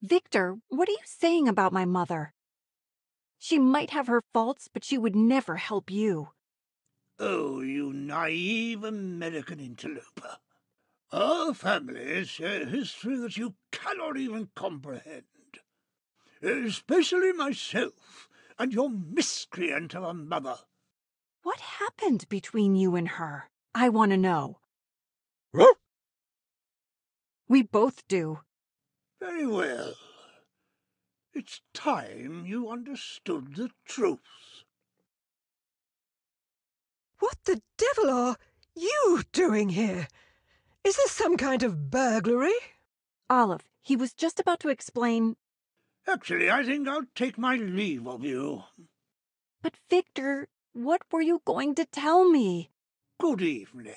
Victor, what are you saying about my mother? She might have her faults, but she would never help you. Oh, you naive American interloper. Our families share a history that you cannot even comprehend. Especially myself and your miscreant of a mother. What happened between you and her? I want to know. We both do. Very well. It's time you understood the truth. What the devil are you doing here? Is this some kind of burglary? Olive, he was just about to explain. Actually, I think I'll take my leave of you. But Victor, what were you going to tell me? Good evening.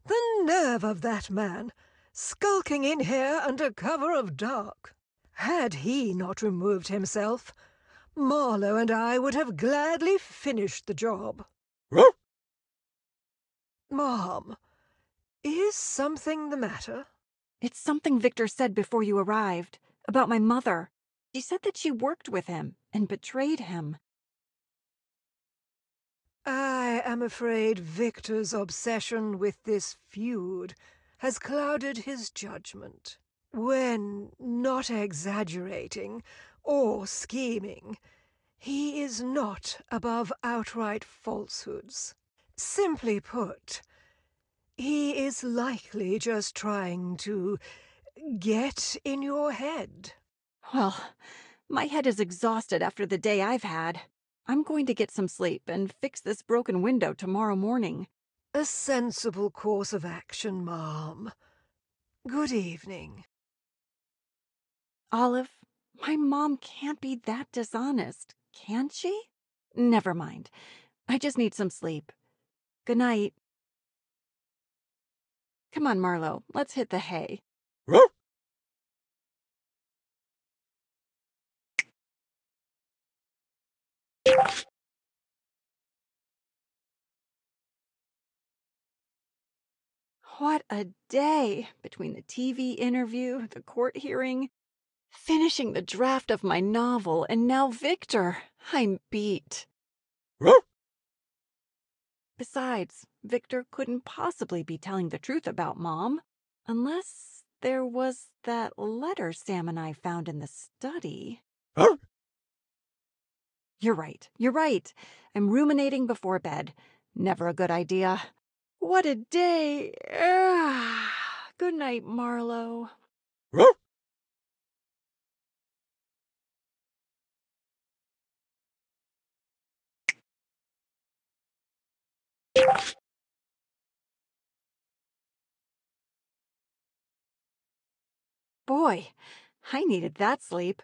The nerve of that man, skulking in here under cover of dark. Had he not removed himself, Marlowe and I would have gladly finished the job. Mom, is something the matter? It's something Victor said before you arrived, about my mother. She said that she worked with him and betrayed him. I am afraid Victor's obsession with this feud has clouded his judgment. When not exaggerating or scheming, he is not above outright falsehoods. Simply put, he is likely just trying to get in your head. Well, my head is exhausted after the day I've had. I'm going to get some sleep and fix this broken window tomorrow morning. A sensible course of action, Mom. Good evening. Olive, my mom can't be that dishonest, can she? Never mind. I just need some sleep. Good night. Come on, Marlowe, let's hit the hay. What a day! Between the TV interview, the court hearing, finishing the draft of my novel, and now Victor. I'm beat. Besides, Victor couldn't possibly be telling the truth about Mom, unless there was that letter Sam and I found in the study. You're right. I'm ruminating before bed. Never a good idea. What a day! Good night, Marlowe. Boy, I needed that sleep.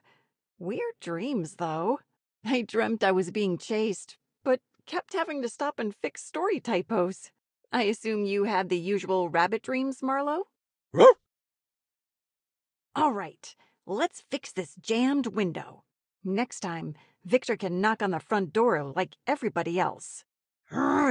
Weird dreams, though. I dreamt I was being chased, but kept having to stop and fix story typos. I assume you had the usual rabbit dreams, Marlowe? All right, let's fix this jammed window. Next time, Victor can knock on the front door like everybody else.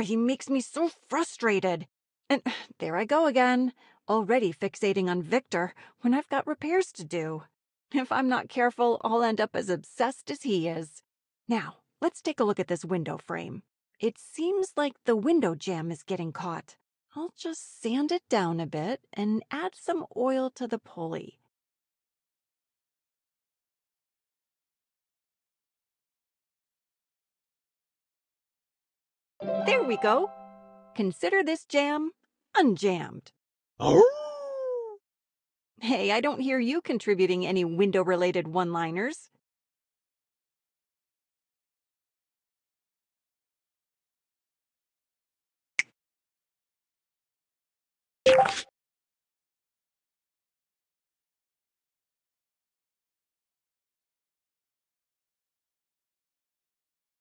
He makes me so frustrated. And there I go again, already fixating on Victor when I've got repairs to do. If I'm not careful, I'll end up as obsessed as he is. Now, let's take a look at this window frame. It seems like the window jamb is getting caught. I'll just sand it down a bit and add some oil to the pulley. There we go. Consider this jam unjammed. Hey, I don't hear you contributing any window-related one-liners.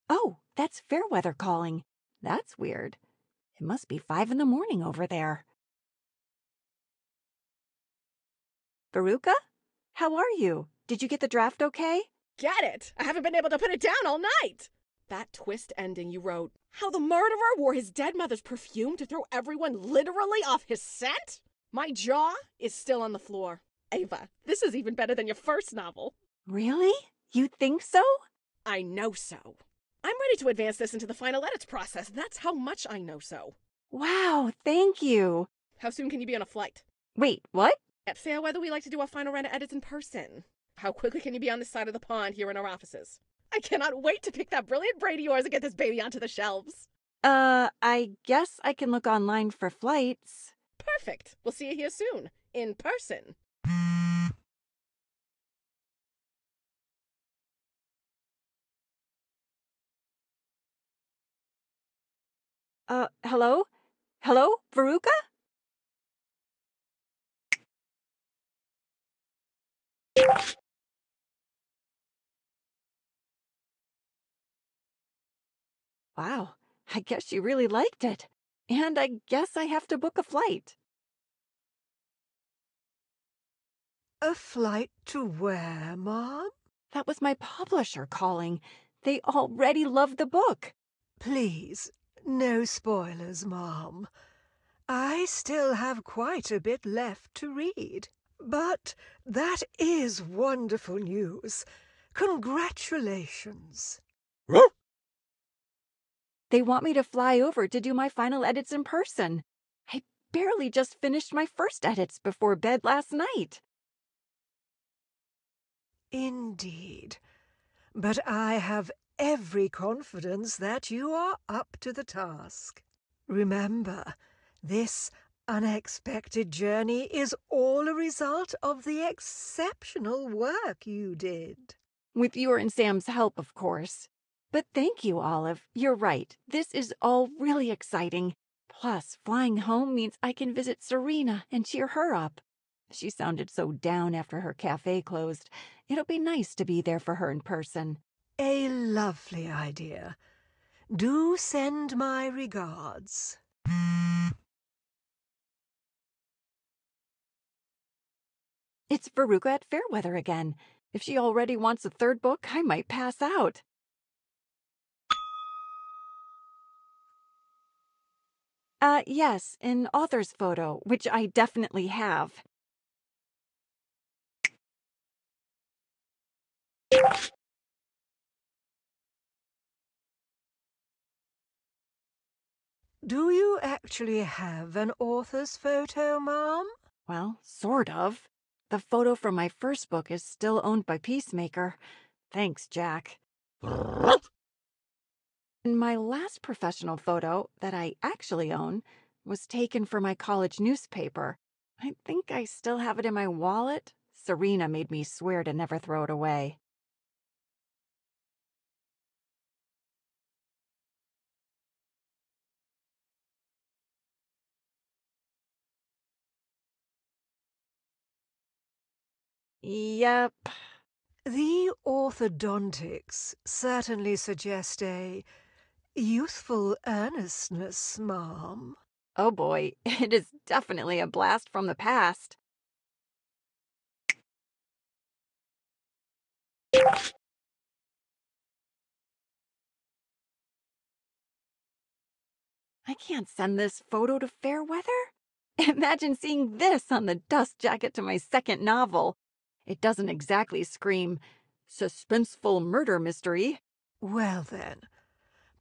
Oh, that's Fairweather calling. That's weird. It must be 5 in the morning over there. Veruca? How are you? Did you get the draft okay? Get it! I haven't been able to put it down all night! That twist ending you wrote, how the murderer wore his dead mother's perfume to throw everyone literally off his scent? My jaw is still on the floor. Ava, this is even better than your first novel. Really? You think so? I know so. I'm ready to advance this into the final edits process. That's how much I know so. Wow, thank you. How soon can you be on a flight? Wait, what? Say whether we like to do our final round of edits in person. How quickly can you be on this side of the pond here in our offices? I cannot wait to pick that brilliant braid of yours and get this baby onto the shelves. I guess I can look online for flights. Perfect. We'll see you here soon. In person. Hello? Hello, Veruca? Wow, I guess you really liked it. And I guess I have to book a flight. A flight to where, Mom? That was my publisher calling. They already love the book. Please, no spoilers, Mom. I still have quite a bit left to read. But that is wonderful news. Congratulations. They want me to fly over to do my final edits in person. I barely just finished my first edits before bed last night. Indeed. But I have every confidence that you are up to the task. Remember, this unexpected journey is all a result of the exceptional work you did. With your and Sam's help, of course. But thank you, Olive. You're right. This is all really exciting. Plus, flying home means I can visit Serena and cheer her up. She sounded so down after her cafe closed. It'll be nice to be there for her in person. A lovely idea. Do send my regards. It's Veruca at Fairweather again. If she already wants a third book, I might pass out. Yes, an author's photo, which I definitely have. Do you actually have an author's photo, Mom? Well, sort of. The photo from my first book is still owned by Peacemaker. Thanks, Jack. And my last professional photo that I actually own was taken for my college newspaper. I think I still have it in my wallet. Serena made me swear to never throw it away. Yep. The orthodontics certainly suggest a youthful earnestness, Mom. Oh boy, it is definitely a blast from the past. I can't send this photo to Fairweather. Imagine seeing this on the dust jacket to my second novel. It doesn't exactly scream suspenseful murder mystery. Well then,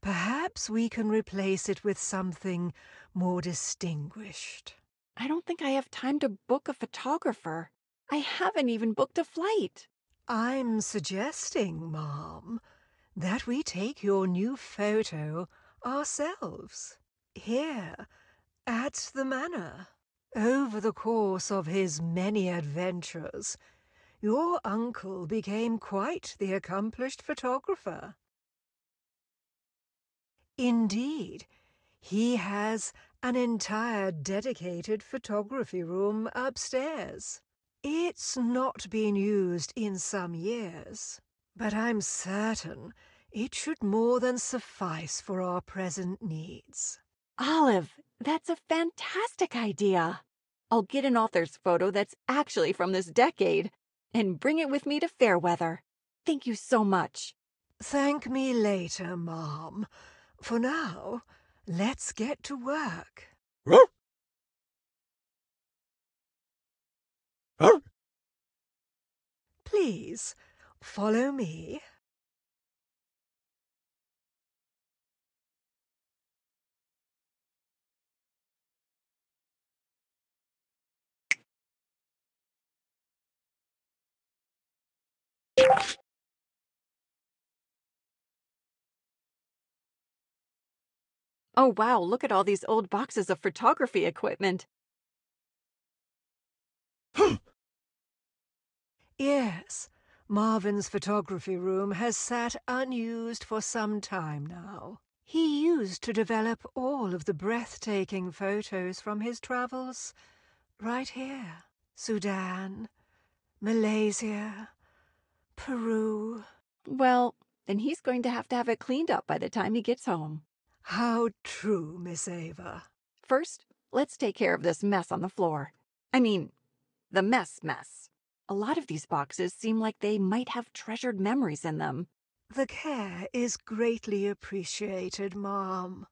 perhaps we can replace it with something more distinguished. I don't think I have time to book a photographer. I haven't even booked a flight. I'm suggesting, Mom, that we take your new photo ourselves. Here, at the Manor. Over the course of his many adventures, your uncle became quite the accomplished photographer. Indeed, he has an entire dedicated photography room upstairs. It's not been used in some years, but I'm certain It should more than suffice for our present needs. Olive, that's a fantastic idea. I'll get an author's photo that's actually from this decade and bring it with me to Fairweather. Thank you so much. Thank me later, Mom. For now, let's get to work. Please, follow me. Oh, wow, look at all these old boxes of photography equipment. Yes, Marvin's photography room has sat unused for some time now. He used to develop all of the breathtaking photos from his travels right here. Sudan, Malaysia, Peru. Well, then he's going to have it cleaned up by the time he gets home. How true, Miss Ava. First, let's take care of this mess on the floor. I mean, the mess. A lot of these boxes seem like they might have treasured memories in them. The care is greatly appreciated, Mom.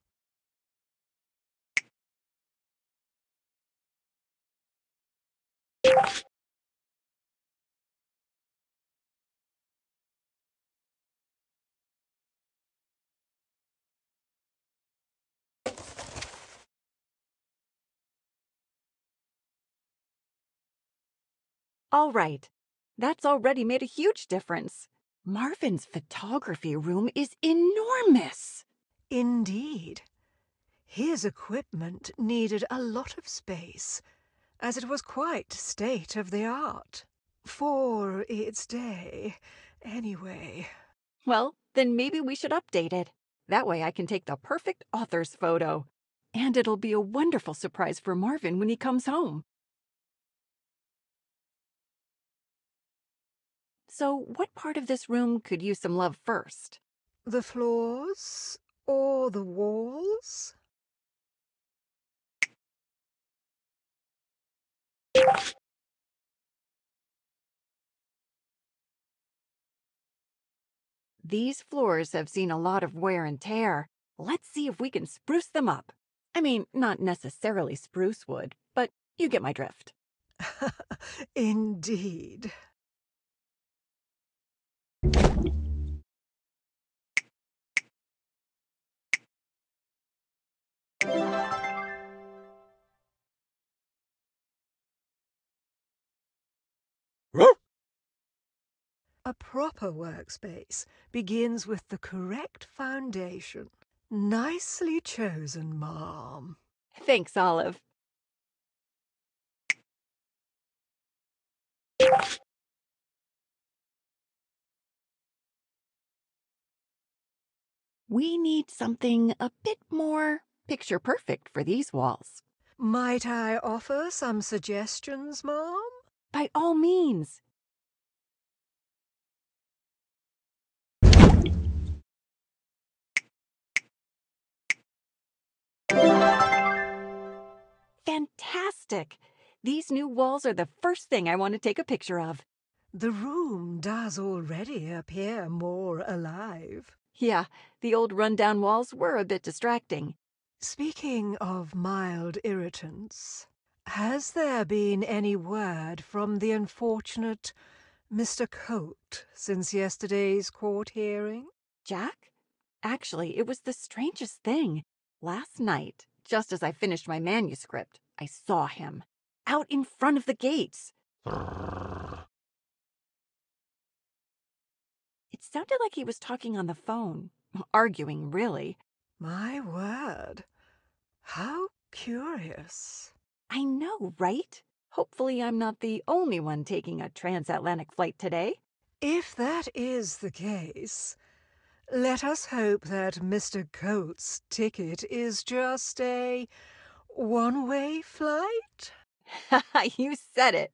All right, that's already made a huge difference. Marvin's photography room is enormous. Indeed. His equipment needed a lot of space, as it was quite state-of-the-art. For its day, anyway. Well, then maybe we should update it. That way I can take the perfect author's photo. And it'll be a wonderful surprise for Marvin when he comes home. So, what part of this room could use some love first? The floors or the walls? These floors have seen a lot of wear and tear. Let's see if we can spruce them up. I mean, not necessarily spruce wood, but you get my drift. Indeed. A proper workspace begins with the correct foundation. Nicely chosen, Mom. Thanks, Olive. We need something a bit more picture perfect for these walls. Might I offer some suggestions, Mom? By all means. Fantastic! These new walls are the first thing I want to take a picture of. The room does already appear more alive. Yeah, the old rundown walls were a bit distracting. Speaking of mild irritants, has there been any word from the unfortunate Mr. Colt since yesterday's court hearing? Jack? Actually, it was the strangest thing. Last night, just as I finished my manuscript, I saw him. Out in front of the gates. It sounded like he was talking on the phone. Arguing, really. My word. How curious. I know, right? Hopefully I'm not the only one taking a transatlantic flight today. If that is the case, let us hope that Mr. Colt's ticket is just a one-way flight? You said it.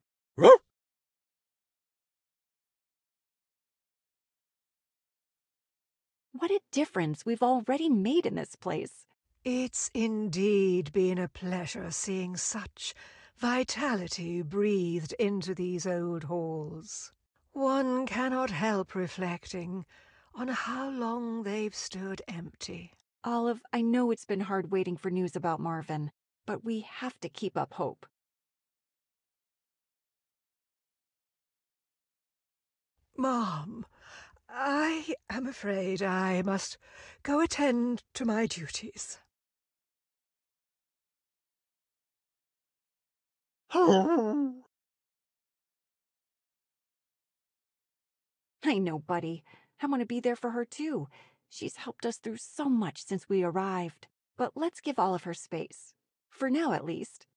What a difference we've already made in this place. It's indeed been a pleasure seeing such vitality breathed into these old halls. One cannot help reflecting on how long they've stood empty. Olive, I know it's been hard waiting for news about Marvin, but we have to keep up hope. Mom, I am afraid I must go attend to my duties. I know, buddy. I want to be there for her, too. She's helped us through so much since we arrived. But let's give Olive her space. For now, at least.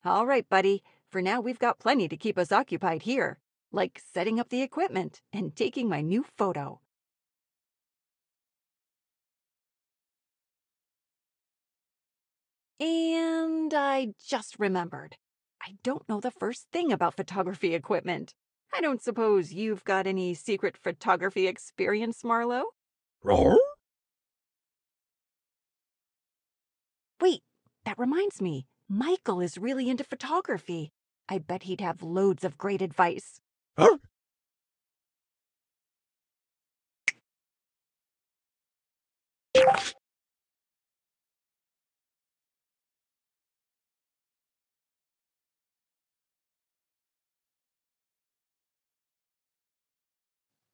All right, buddy. For now, we've got plenty to keep us occupied here, like setting up the equipment and taking my new photo. And I just remembered. I don't know the first thing about photography equipment. I don't suppose you've got any secret photography experience, Marlowe? Wait, that reminds me. Michael is really into photography. I bet he'd have loads of great advice.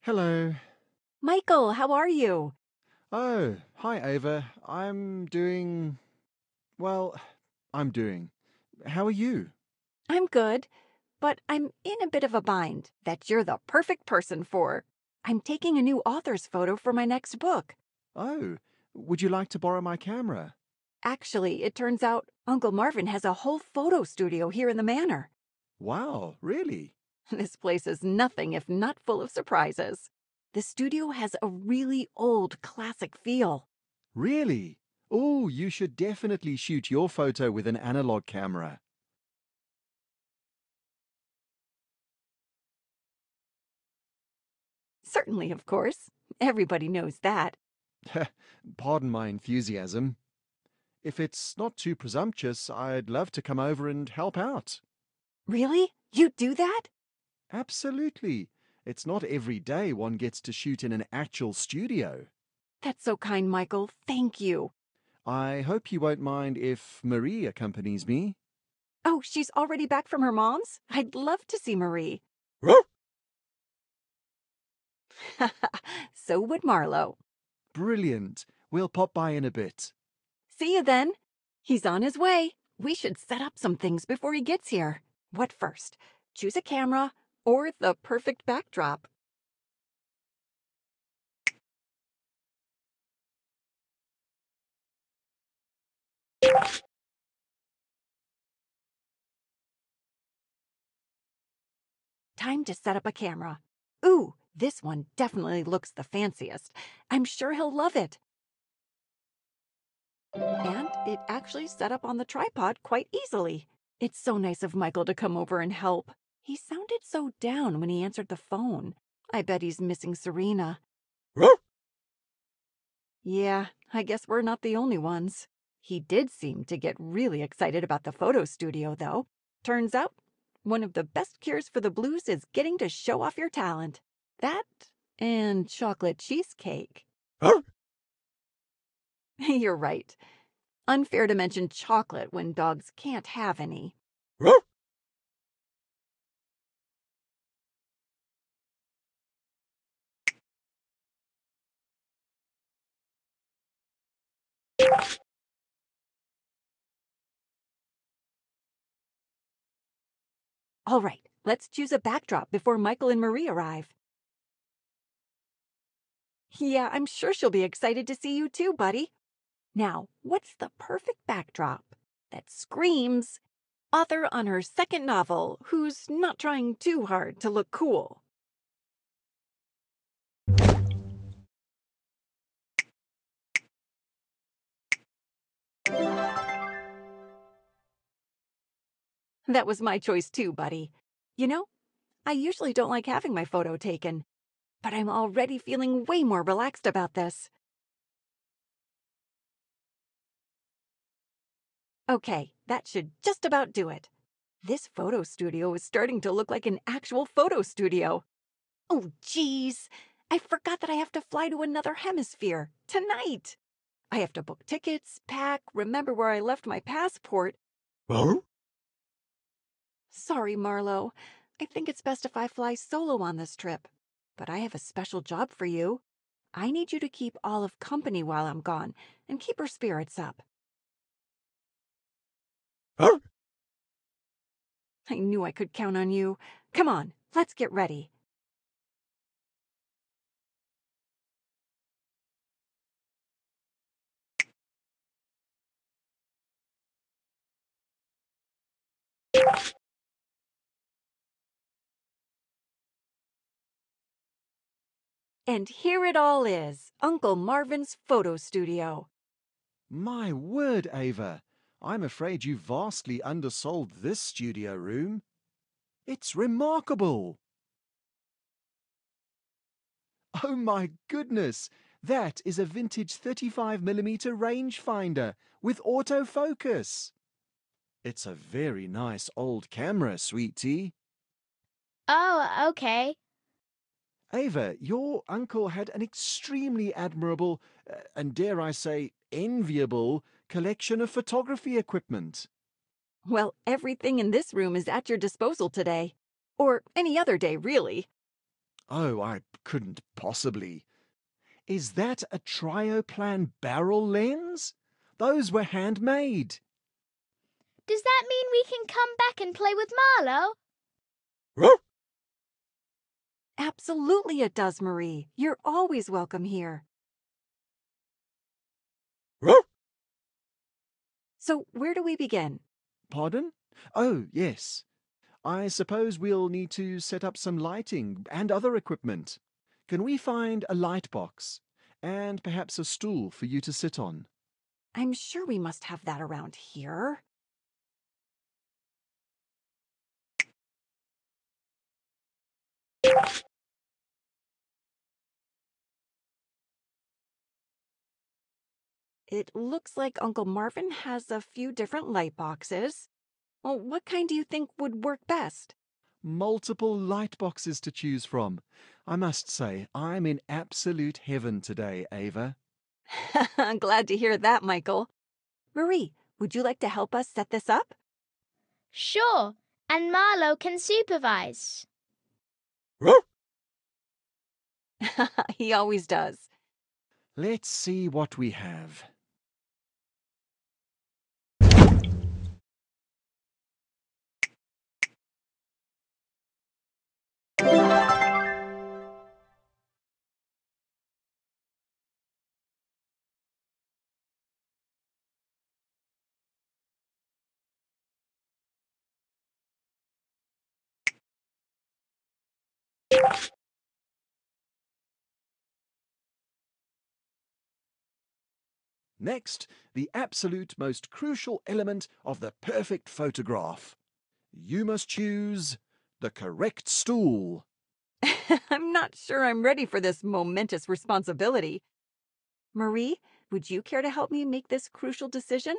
Hello. Michael, how are you? Oh, hi, Ava. I'm doing. Well, I'm doing. How are you? I'm good, but I'm in a bit of a bind that you're the perfect person for. I'm taking a new author's photo for my next book. Oh, would you like to borrow my camera? Actually, it turns out Uncle Marvin has a whole photo studio here in the manor. Wow, really? This place is nothing if not full of surprises. The studio has a really old classic feel. Really? Oh, you should definitely shoot your photo with an analog camera. Certainly, of course. Everybody knows that. Pardon my enthusiasm. If it's not too presumptuous, I'd love to come over and help out. Really? You do that? Absolutely. It's not every day one gets to shoot in an actual studio. That's so kind, Michael. Thank you. I hope you won't mind if Marie accompanies me. Oh, she's already back from her mom's? I'd love to see Marie. So would Marlowe. Brilliant. We'll pop by in a bit. See you then. He's on his way. We should set up some things before he gets here. What first? Choose a camera or the perfect backdrop? Time to set up a camera. Ooh, this one definitely looks the fanciest. I'm sure he'll love it. And it actually set up on the tripod quite easily. It's so nice of Michael to come over and help. He sounded so down when he answered the phone. I bet he's missing Serena. Yeah, I guess we're not the only ones. He did seem to get really excited about the photo studio, though. Turns out, one of the best cures for the blues is getting to show off your talent. That and chocolate cheesecake. You're right. Unfair to mention chocolate when dogs can't have any. All right, let's choose a backdrop before Michael and Marie arrive. Yeah, I'm sure she'll be excited to see you too, buddy. Now, what's the perfect backdrop that screams author on her second novel who's not trying too hard to look cool? That was my choice too, buddy. You know, I usually don't like having my photo taken, but I'm already feeling way more relaxed about this. Okay, that should just about do it. This photo studio is starting to look like an actual photo studio. Oh, geez. I forgot that I have to fly to another hemisphere tonight. I have to book tickets, pack, remember where I left my passport. Huh? Sorry, Marlo. I think it's best if I fly solo on this trip. But I have a special job for you. I need you to keep Olive company while I'm gone and keep her spirits up. Huh? I knew I could count on you. Come on, let's get ready. And here it all is, Uncle Marvin's photo studio. My word, Ava. I'm afraid you vastly undersold this studio room. It's remarkable. Oh my goodness! That is a vintage 35mm rangefinder with autofocus. It's a very nice old camera, sweetie. Oh, okay. Ava, your uncle had an extremely admirable, and dare I say, enviable collection of photography equipment. Well, everything in this room is at your disposal today. Or any other day, really. Oh, I couldn't possibly. Is that a Trioplan barrel lens? Those were handmade. Does that mean we can come back and play with Marlo? Huh? Absolutely it does, Marie. You're always welcome here. Huh? So where do we begin? Pardon? Oh, yes. I suppose we'll need to set up some lighting and other equipment. Can we find a light box and perhaps a stool for you to sit on? I'm sure we must have that around here. It looks like Uncle Marvin has a few different light boxes. Well, what kind do you think would work best? Multiple light boxes to choose from. I must say, I'm in absolute heaven today, Ava. I'm glad to hear that, Michael. Marie, would you like to help us set this up? Sure, and Marlo can supervise. Huh? He always does. Let's see what we have. Next, the absolute most crucial element of the perfect photograph. You must choose the correct stool. I'm not sure I'm ready for this momentous responsibility. Marie, would you care to help me make this crucial decision?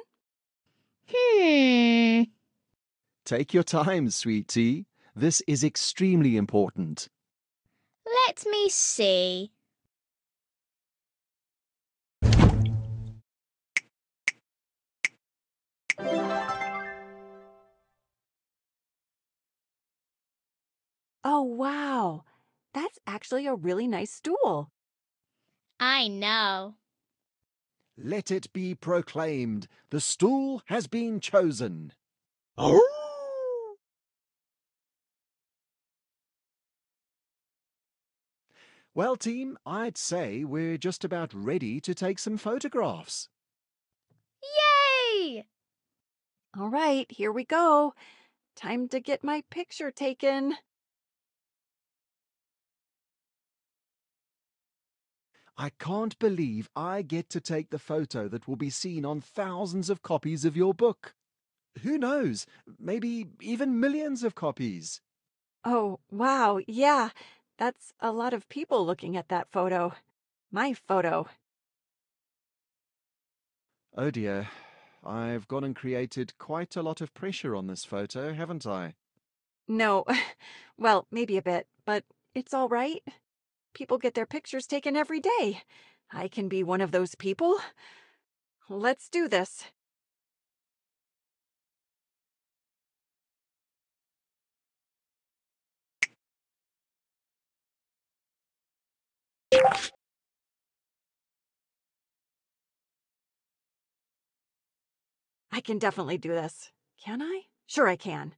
Take your time, sweetie. This is extremely important. Let me see. Oh, wow. That's actually a really nice stool. I know. Let it be proclaimed, the stool has been chosen. Oh? Well, team, I'd say we're just about ready to take some photographs. Yay! All right, here we go. Time to get my picture taken. I can't believe I get to take the photo that will be seen on thousands of copies of your book. Who knows? Maybe even millions of copies. Oh, wow, yeah. That's a lot of people looking at that photo. My photo. Oh dear. I've gone and created quite a lot of pressure on this photo, haven't I? No, well, maybe a bit, but it's all right. People get their pictures taken every day. I can be one of those people. Let's do this. I can definitely do this. Can I? Sure I can.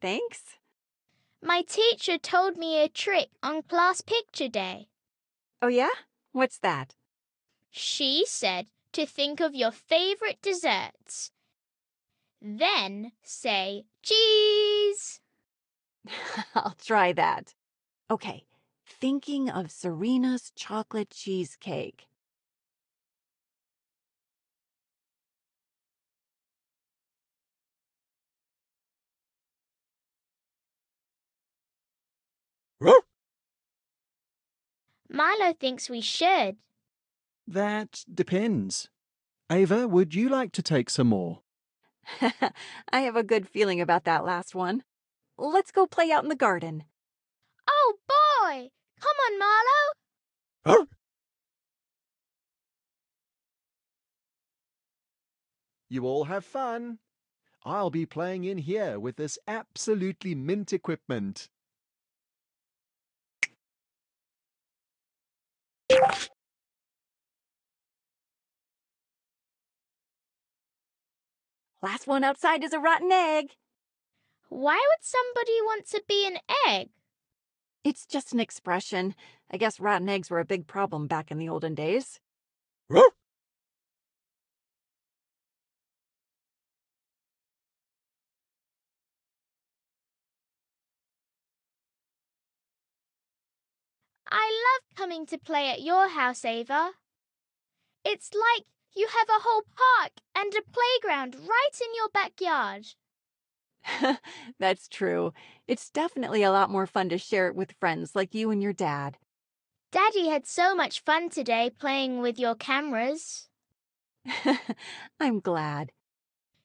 Thanks. My teacher told me a trick on class picture day. Oh yeah? What's that? She said to think of your favorite desserts. Then say cheese. I'll try that. Okay, thinking of Serena's chocolate cheesecake. Milo thinks we should. That depends. Ava, would you like to take some more? I have a good feeling about that last one. Let's go play out in the garden. Oh boy! Come on, Marlo! You all have fun. I'll be playing in here with this absolutely mint equipment. Last one outside is a rotten egg. Why would somebody want to be an egg? It's just an expression. I guess rotten eggs were a big problem back in the olden days. I love coming to play at your house, Ava. It's like you have a whole park and a playground right in your backyard. That's true. It's definitely a lot more fun to share it with friends like you and your dad. Daddy had so much fun today playing with your cameras. I'm glad.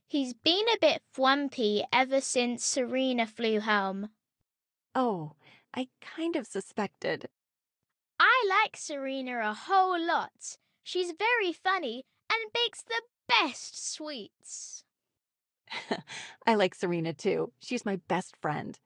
He's been a bit flumpy ever since Serena flew home. Oh, I kind of suspected. I like Serena a whole lot. She's very funny and bakes the best sweets. I like Serena too. She's my best friend.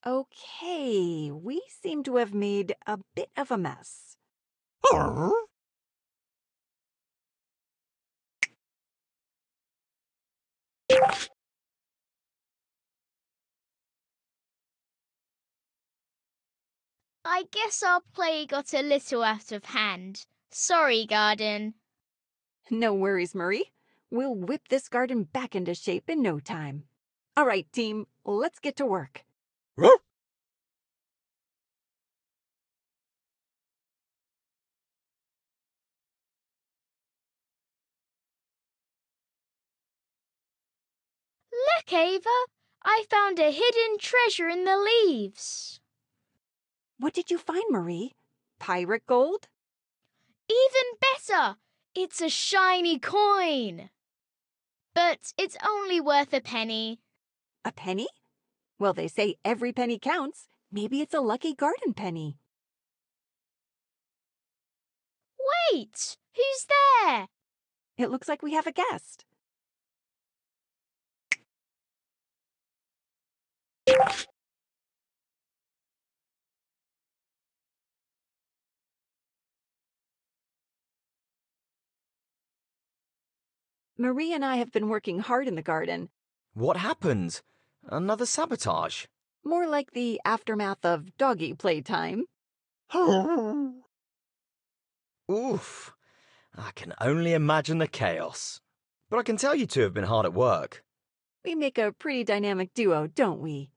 Okay, we seem to have made a bit of a mess. I guess our play got a little out of hand. Sorry, Garden. No worries, Marie. We'll whip this garden back into shape in no time. All right, team, let's get to work. Look, Ava! I found a hidden treasure in the leaves. What did you find, Marie? Pirate gold? Even better! It's a shiny coin. But it's only worth a penny. A penny? Well, they say every penny counts. Maybe it's a lucky garden penny. Wait! Who's there? It looks like we have a guest. Marie and I have been working hard in the garden. What happened? Another sabotage? More like the aftermath of doggy playtime. Oof. I can only imagine the chaos. But I can tell you two have been hard at work. We make a pretty dynamic duo, don't we?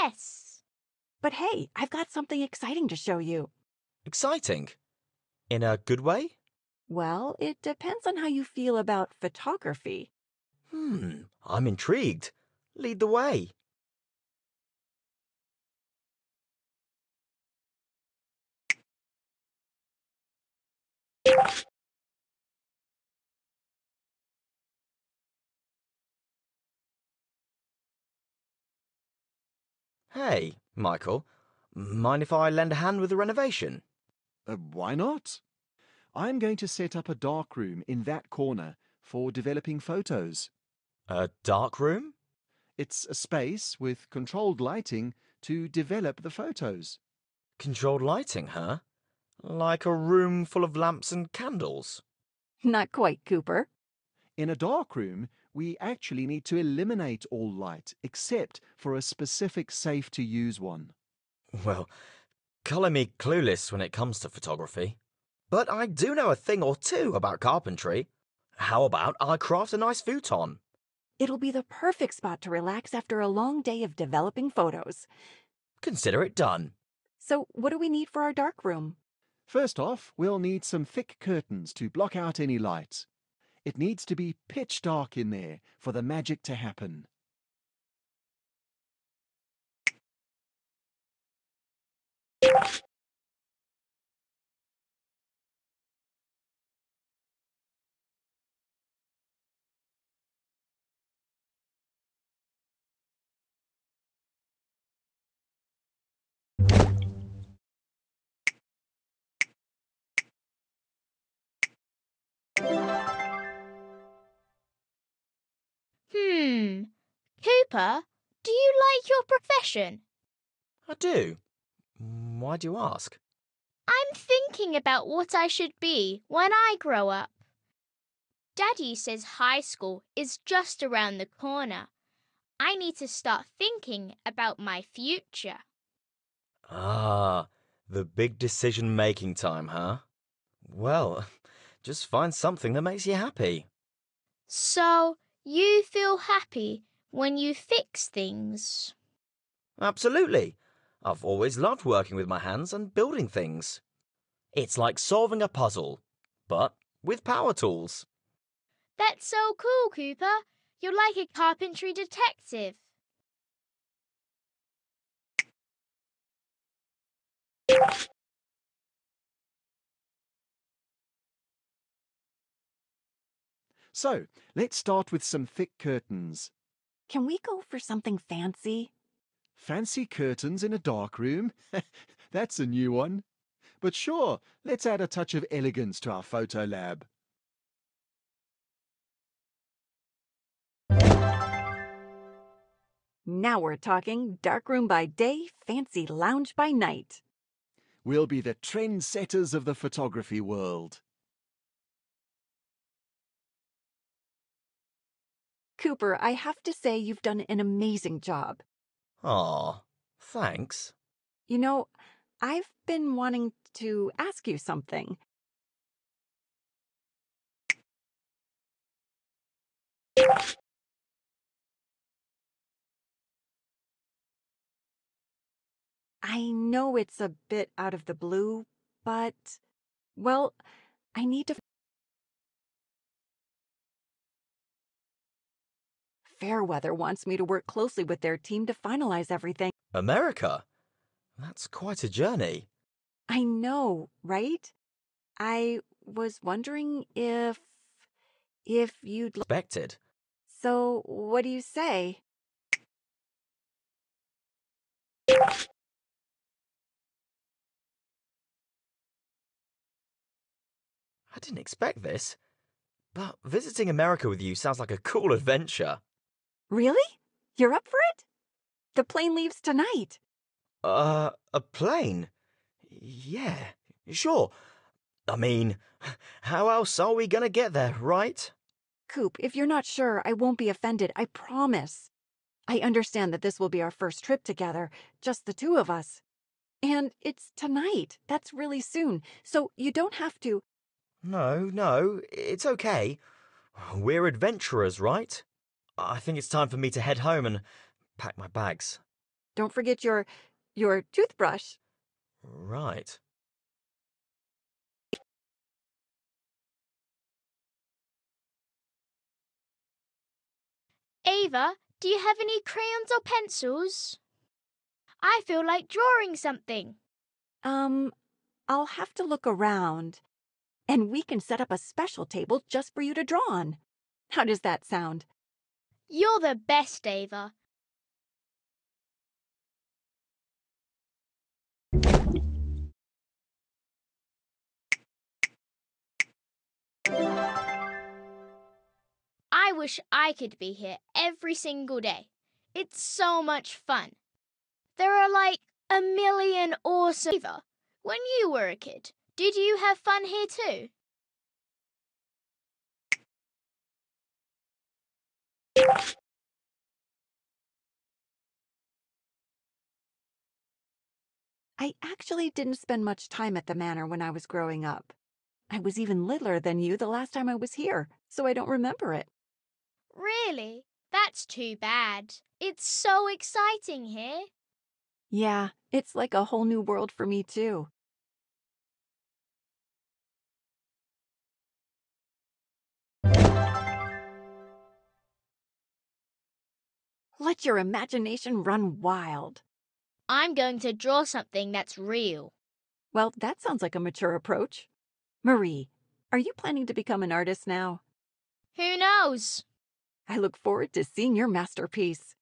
Yes! But hey, I've got something exciting to show you. Exciting. In a good way? Well, it depends on how you feel about photography. I'm intrigued. Lead the way. Hey, Michael, mind if I lend a hand with the renovation? Why not? I'm going to set up a dark room in that corner for developing photos. A dark room? It's a space with controlled lighting to develop the photos. Controlled lighting, huh? Like a room full of lamps and candles? Not quite, Cooper. In a dark room, we actually need to eliminate all light except for a specific safe-to-use one. Well, colour me clueless when it comes to photography. But I do know a thing or two about carpentry. How about I craft a nice futon? It'll be the perfect spot to relax after a long day of developing photos. Consider it done. So, what do we need for our dark room? First off, we'll need some thick curtains to block out any light. It needs to be pitch dark in there for the magic to happen. Cooper, do you like your profession? I do. Why do you ask? I'm thinking about what I should be when I grow up. Daddy says high school is just around the corner. I need to start thinking about my future. Ah, the big decision-making time, huh? Well, just find something that makes you happy. So, you feel happy when you fix things? Absolutely. I've always loved working with my hands and building things. It's like solving a puzzle, but with power tools. That's so cool, Cooper. You're like a carpentry detective. So, let's start with some thick curtains. Can we go for something fancy? Fancy curtains in a dark room? That's a new one. But sure, let's add a touch of elegance to our photo lab. Now we're talking darkroom by day, fancy lounge by night. We'll be the trendsetters of the photography world. Cooper, I have to say you've done an amazing job. Aw, thanks. You know, I've been wanting to ask you something. I know it's a bit out of the blue, but, well, I need to... Fairweather wants me to work closely with their team to finalize everything. America? That's quite a journey. I know, right? I was wondering if you'd... Expected. So, what do you say? I didn't expect this, but visiting America with you sounds like a cool adventure. Really? You're up for it? The plane leaves tonight. A plane? Yeah, sure. I mean, how else are we gonna get there, right? Coop, if you're not sure, I won't be offended, I promise. I understand that this will be our first trip together, just the two of us. And it's tonight. That's really soon, so you don't have to. No, it's okay. We're adventurers, right? I think it's time for me to head home and pack my bags. Don't forget your toothbrush. Right. Ava, do you have any crayons or pencils? I feel like drawing something. I'll have to look around. And we can set up a special table just for you to draw on. How does that sound? You're the best, Ava. I wish I could be here every single day. It's so much fun. There are like a million awesome. Ava, when you were a kid, did you have fun here too? I actually didn't spend much time at the manor when I was growing up. I was even littler than you the last time I was here, so I don't remember it. Really? That's too bad. It's so exciting here. Yeah, it's like a whole new world for me too. Let your imagination run wild. I'm going to draw something that's real. Well, that sounds like a mature approach. Marie, are you planning to become an artist now? Who knows? I look forward to seeing your masterpiece.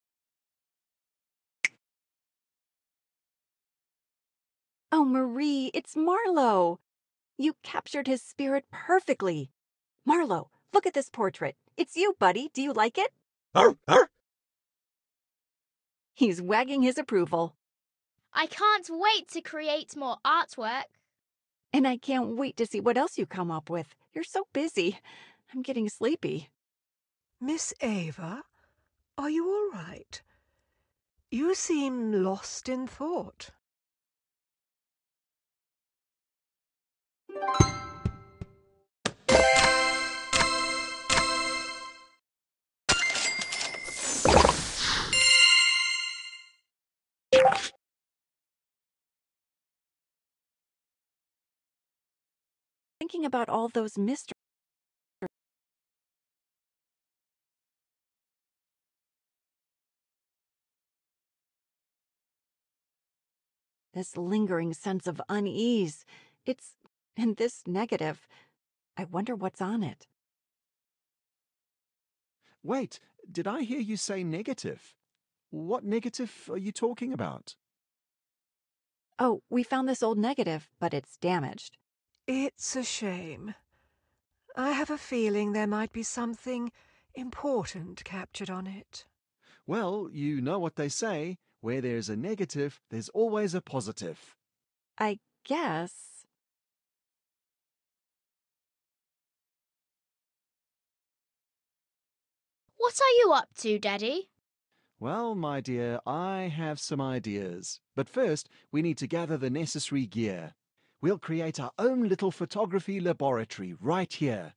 Oh, Marie, it's Marlowe. You captured his spirit perfectly. Marlowe, look at this portrait. It's you, buddy. Do you like it? Arr, arr. He's wagging his approval. I can't wait to create more artwork. And I can't wait to see what else you come up with. You're so busy. I'm getting sleepy. Miss Ava, are you all right? You seem lost in thought. Thinking about all those mysteries. This lingering sense of unease. And this negative. I wonder what's on it. Wait, did I hear you say negative? What negative are you talking about? Oh, we found this old negative, but it's damaged. It's a shame. I have a feeling there might be something important captured on it. Well, you know what they say. Where there's a negative, there's always a positive. I guess. What are you up to, Daddy? Well, my dear, I have some ideas. But first, we need to gather the necessary gear. We'll create our own little photography laboratory right here.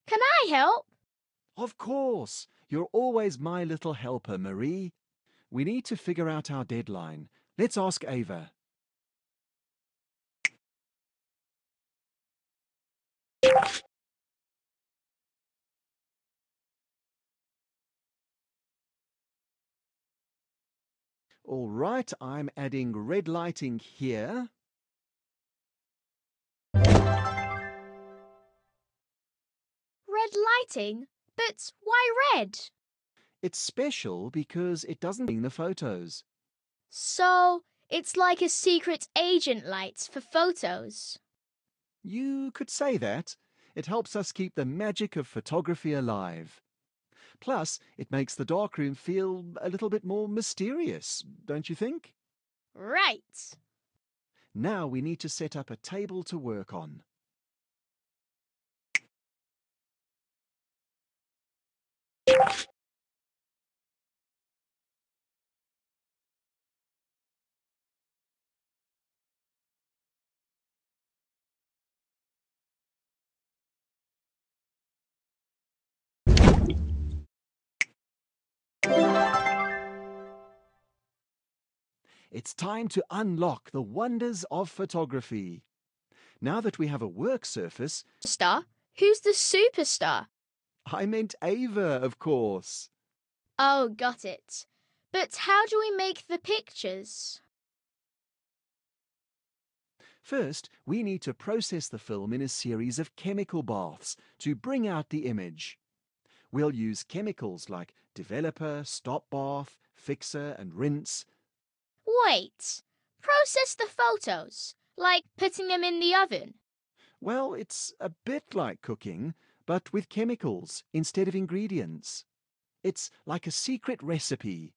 Can I help? Of course! You're always my little helper, Marie. We need to figure out our deadline. Let's ask Ava. All right, I'm adding red lighting here. Red lighting? But why red? It's special because it doesn't in the photos. So, it's like a secret agent light for photos. You could say that. It helps us keep the magic of photography alive. Plus, it makes the darkroom feel a little bit more mysterious, don't you think? Right. Now we need to set up a table to work on. It's time to unlock the wonders of photography. Now that we have a work surface, Star? Who's the superstar? I meant Ava, of course. Oh, got it. But how do we make the pictures? First, we need to process the film in a series of chemical baths to bring out the image. We'll use chemicals like developer, stop bath, fixer, and rinse. Wait. Process the photos, like putting them in the oven. Well, it's a bit like cooking, but with chemicals instead of ingredients. It's like a secret recipe.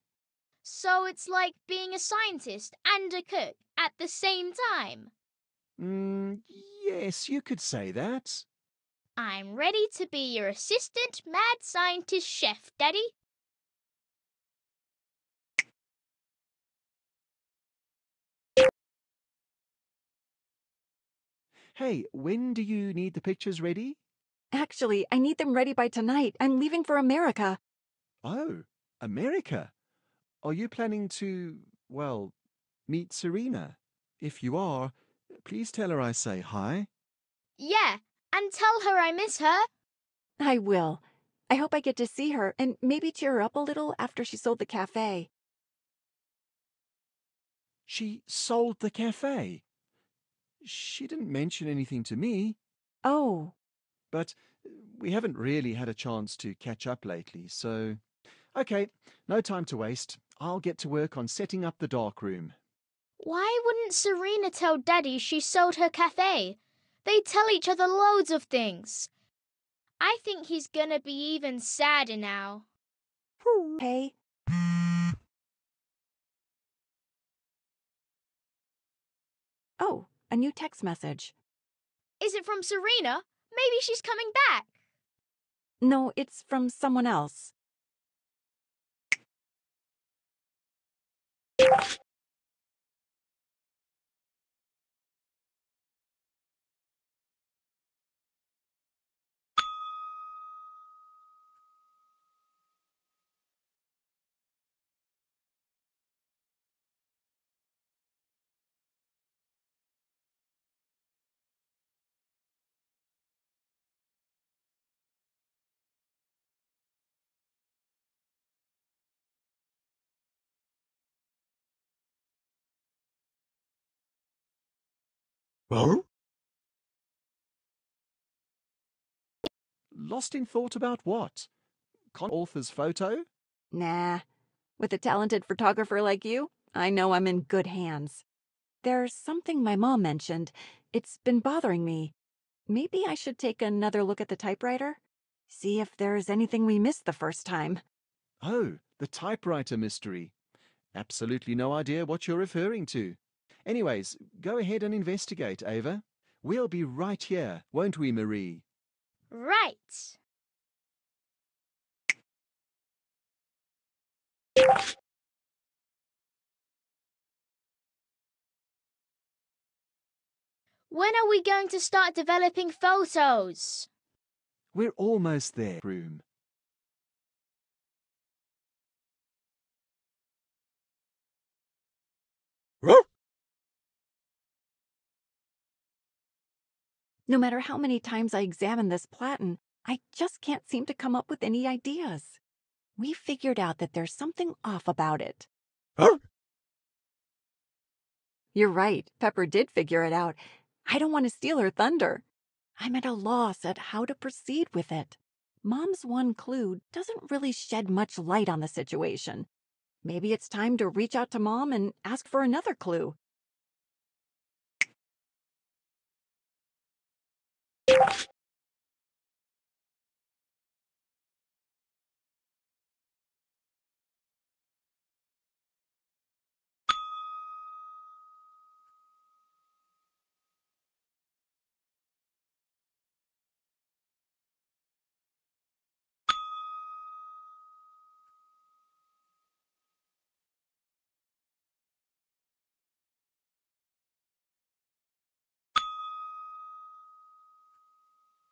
So it's like being a scientist and a cook at the same time. Yes, you could say that. I'm ready to be your assistant mad scientist chef, Daddy. Hey, when do you need the pictures ready? Actually, I need them ready by tonight. I'm leaving for America. Oh, America. Are you planning to, well, meet Serena? If you are, please tell her I say hi. Yeah, and tell her I miss her. I will. I hope I get to see her and maybe cheer her up a little after she sold the cafe. She sold the cafe. She didn't mention anything to me, Oh, but we haven't really had a chance to catch up lately, so... Okay, no time to waste. I'll get to work on setting up the darkroom. Why wouldn't Serena tell Daddy she sold her cafe? They tell each other loads of things. I think he's gonna be even sadder now. hey. Oh, a new text message. Is it from Serena? Maybe she's coming back. No, it's from someone else. Lost in thought about what? Author's photo? Nah. With a talented photographer like you, I know I'm in good hands. There's something my mom mentioned. It's been bothering me. Maybe I should take another look at the typewriter? See if there's anything we missed the first time. Oh, the typewriter mystery. Absolutely no idea what you're referring to. Anyways, go ahead and investigate, Ava. We'll be right here, won't we, Marie? Right. When are we going to start developing photos? We're almost there, room. No matter how many times I examine this platen, I just can't seem to come up with any ideas. We figured out that there's something off about it. You're right, Pepper did figure it out. I don't want to steal her thunder. I'm at a loss at how to proceed with it. Mom's one clue doesn't really shed much light on the situation. Maybe it's time to reach out to Mom and ask for another clue.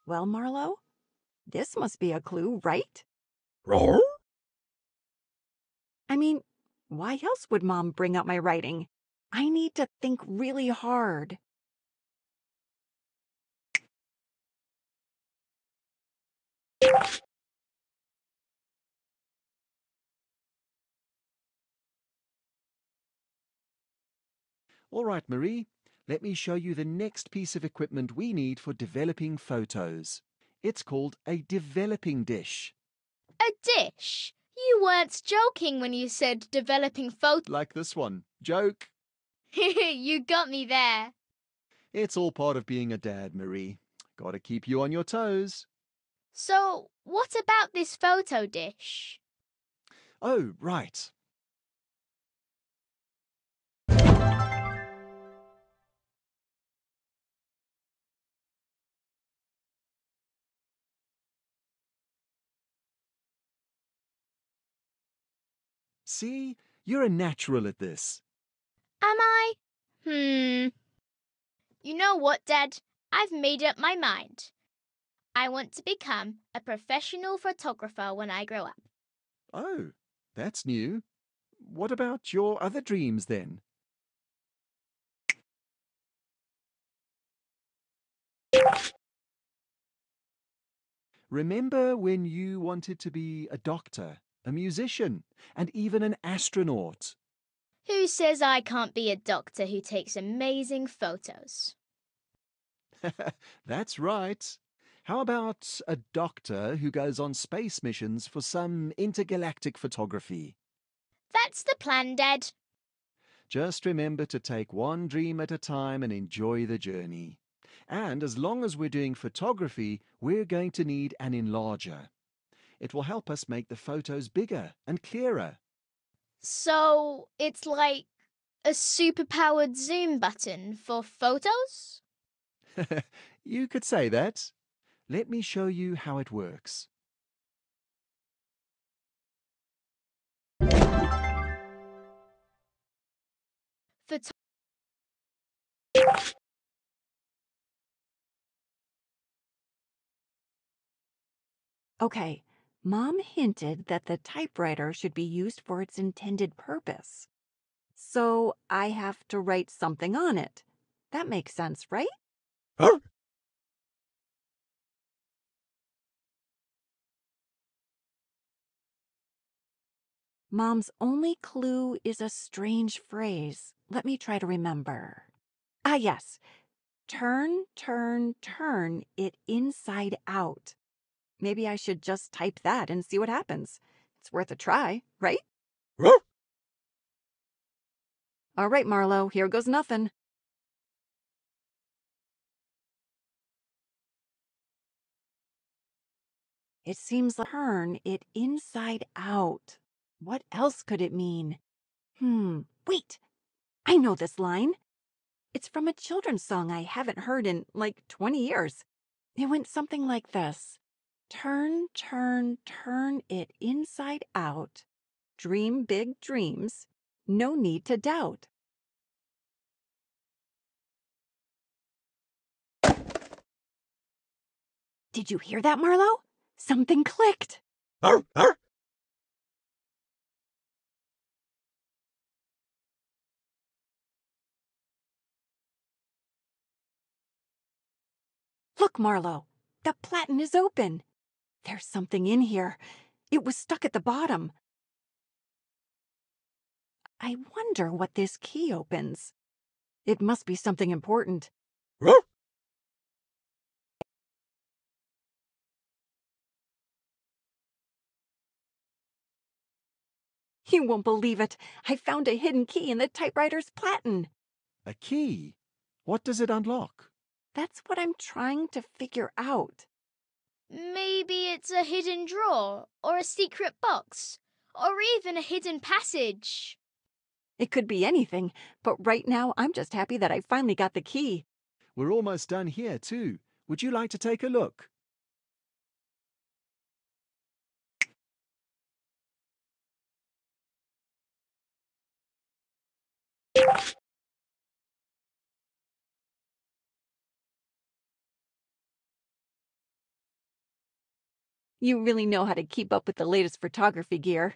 Well, Marlowe, this must be a clue, right? Roar? I mean, why else would Mom bring up my writing? I need to think really hard. All right, Marie, let me show you the next piece of equipment we need for developing photos. It's called a developing dish. A dish? You weren't joking when you said developing photos. Like this one. Joke. You got me there. It's all part of being a dad, Marie. Gotta keep you on your toes. So, what about this photo dish? Oh, right. See, you're a natural at this. Am I? You know what, Dad? I've made up my mind. I want to become a professional photographer when I grow up. Oh, that's new. What about your other dreams then? Remember when you wanted to be a doctor, a musician, and even an astronaut? Who says I can't be a doctor who takes amazing photos? That's right. How about a doctor who goes on space missions for some intergalactic photography? That's the plan, Dad. Just remember to take one dream at a time and enjoy the journey. And as long as we're doing photography, we're going to need an enlarger. It will help us make the photos bigger and clearer. So, it's like a superpowered zoom button for photos? You could say that. Let me show you how it works. Photo- Okay, Mom hinted that the typewriter should be used for its intended purpose. So I have to write something on it. That makes sense, right? Roar? Mom's only clue is a strange phrase. Let me try to remember. Ah, yes. Turn, turn, turn it inside out. Maybe I should just type that and see what happens. It's worth a try, right? Roar? All right, Marlowe, here goes nothing. It seems like turn it inside out. What else could it mean? Wait. I know this line. It's from a children's song I haven't heard in like 20 years. It went something like this. Turn, turn, turn it inside out. Dream big dreams. No need to doubt. Did you hear that, Marlowe? Something clicked. Roar? Roar? Look, Marlowe. The platen is open. There's something in here. It was stuck at the bottom. I wonder what this key opens. It must be something important. Roar? You won't believe it. I found a hidden key in the typewriter's platen. A key? What does it unlock? That's what I'm trying to figure out. Maybe it's a hidden drawer, or a secret box, or even a hidden passage. It could be anything, but right now I'm just happy that I finally got the key. We're almost done here, too. Would you like to take a look? You really know how to keep up with the latest photography gear.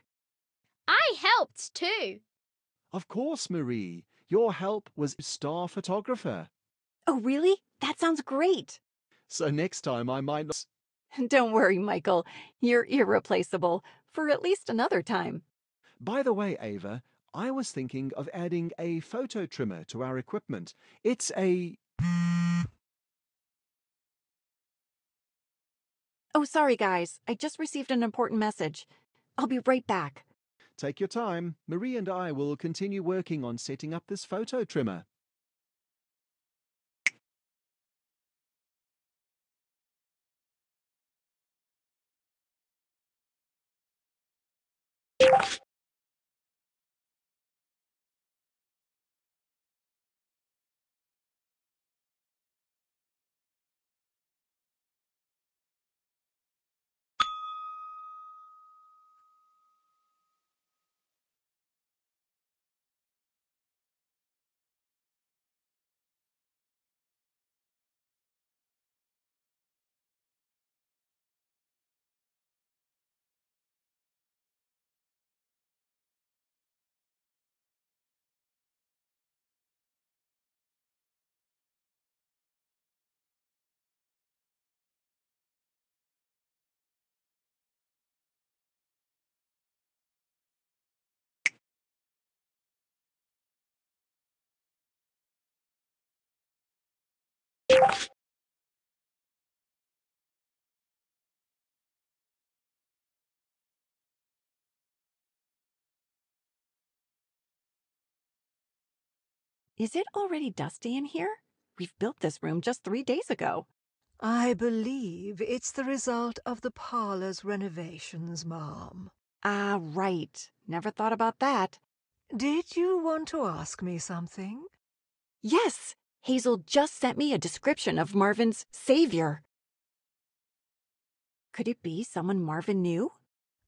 I helped too. Of course, Marie. Your help was star photographer. Oh, really? That sounds great. So next time I might not. Don't worry, Michael. You're irreplaceable for at least another time. By the way, Ava, I was thinking of adding a photo trimmer to our equipment. It's a. Oh, sorry, guys. I just received an important message. I'll be right back. Take your time. Marie and I will continue working on setting up this photo trimmer. Is it already dusty in here? We've built this room just 3 days ago. I believe it's the result of the parlor's renovations, Mom. Ah, right. Never thought about that. Did you want to ask me something? Yes! Hazel just sent me a description of Marvin's savior. Could it be someone Marvin knew?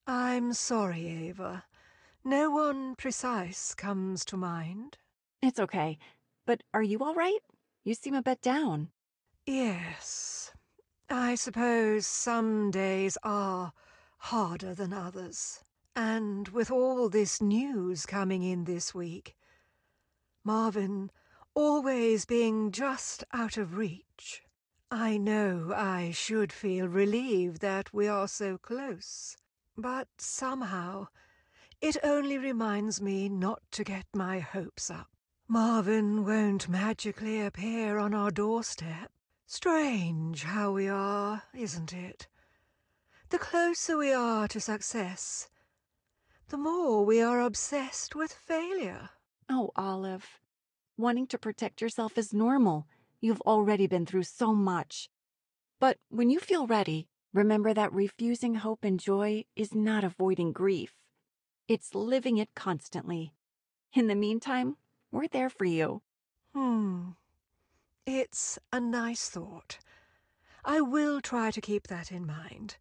I'm sorry, Ava. No one precise comes to mind. It's okay. But are you all right? You seem a bit down. Yes. I suppose some days are harder than others. And with all this news coming in this week, Marvin always being just out of reach, I know I should feel relieved that we are so close. But somehow it only reminds me not to get my hopes up. Marvin won't magically appear on our doorstep. Strange how we are, isn't it? The closer we are to success, the more we are obsessed with failure. Oh, Olive. Wanting to protect yourself is normal. You've already been through so much. But when you feel ready, remember that refusing hope and joy is not avoiding grief. It's living it constantly. In the meantime, we're there for you. It's a nice thought. I will try to keep that in mind.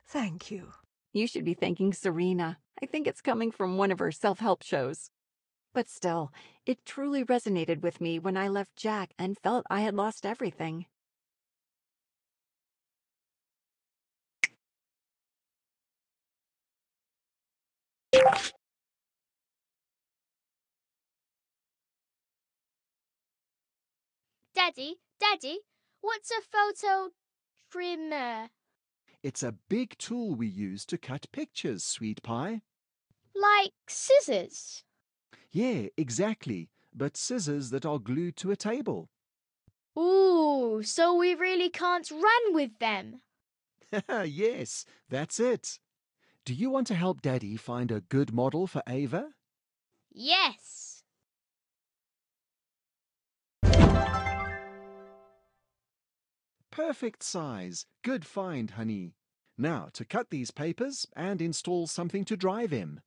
Thank you. You should be thanking Serena. I think it's coming from one of her self-help shows. But still, it truly resonated with me when I left Jack and felt I had lost everything. Daddy, what's a photo trimmer? It's a big tool we use to cut pictures, sweet pie. Like scissors? Yeah, exactly. But scissors that are glued to a table. Ooh, so we really can't run with them. Yes, that's it. Do you want to help Daddy find a good model for Ava? Yes. Perfect size. Good find, honey. Now to cut these papers and install something to dry them.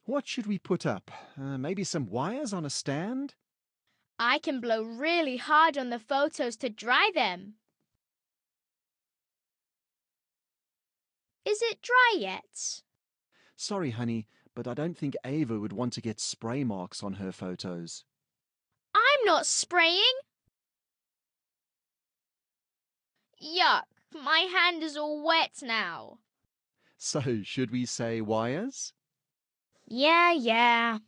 What should we put up? Maybe some wires on a stand? I can blow really hard on the photos to dry them. Is it dry yet? Sorry, honey, but I don't think Ava would want to get spray marks on her photos. I'm not spraying. Yuck, my hand is all wet now. So, should we say wires? Yeah.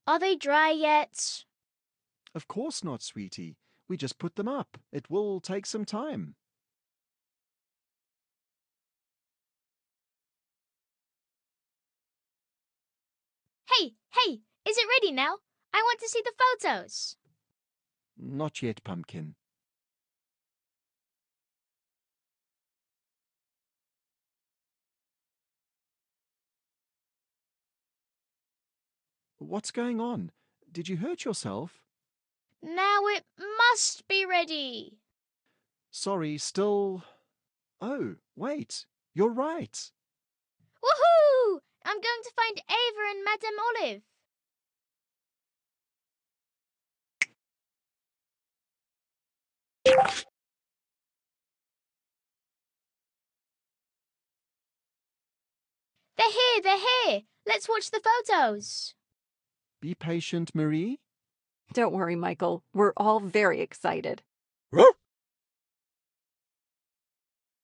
Are they dry yet? Of course not, sweetie. We just put them up. It will take some time. Hey, is it ready now? I want to see the photos. Not yet, Pumpkin. What's going on? Did you hurt yourself? Now it must be ready. Sorry, still... Oh, wait. You're right. Woohoo! I'm going to find Ava and Madame Olive. They're here. Let's watch the photos. Be patient, Marie. Don't worry, Michael. We're all very excited.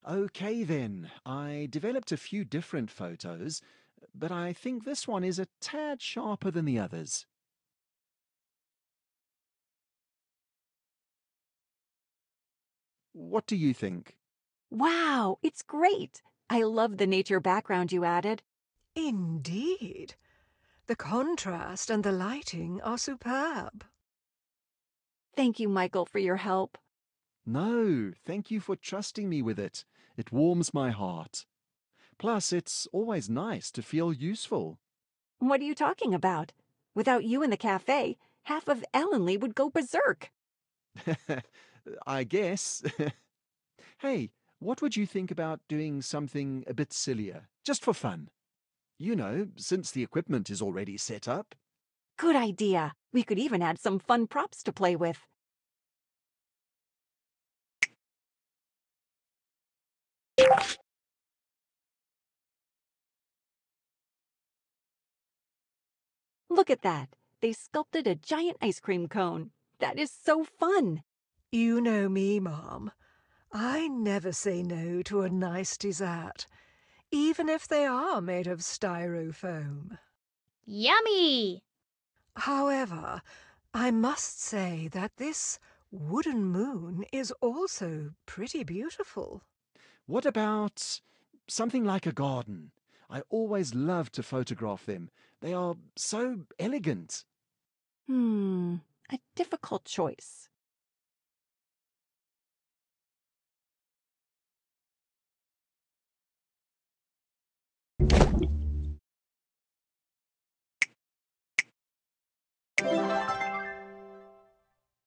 Okay then, I developed a few different photos, but I think this one is a tad sharper than the others. What do you think? Wow, it's great. I love the nature background you added. Indeed. The contrast and the lighting are superb. Thank you, Michael, for your help. No, thank you for trusting me with it. It warms my heart. Plus, it's always nice to feel useful. What are you talking about? Without you in the cafe, half of Ellenly would go berserk. I guess. Hey, what would you think about doing something a bit sillier, just for fun? You know, since the equipment is already set up. Good idea. We could even add some fun props to play with. Look at that. They sculpted a giant ice cream cone. That is so fun. You know me, Mom. I never say no to a nice dessert, even if they are made of styrofoam. Yummy! However, I must say that this wooden moon is also pretty beautiful. What about something like a garden? I always love to photograph them. They are so elegant. A difficult choice.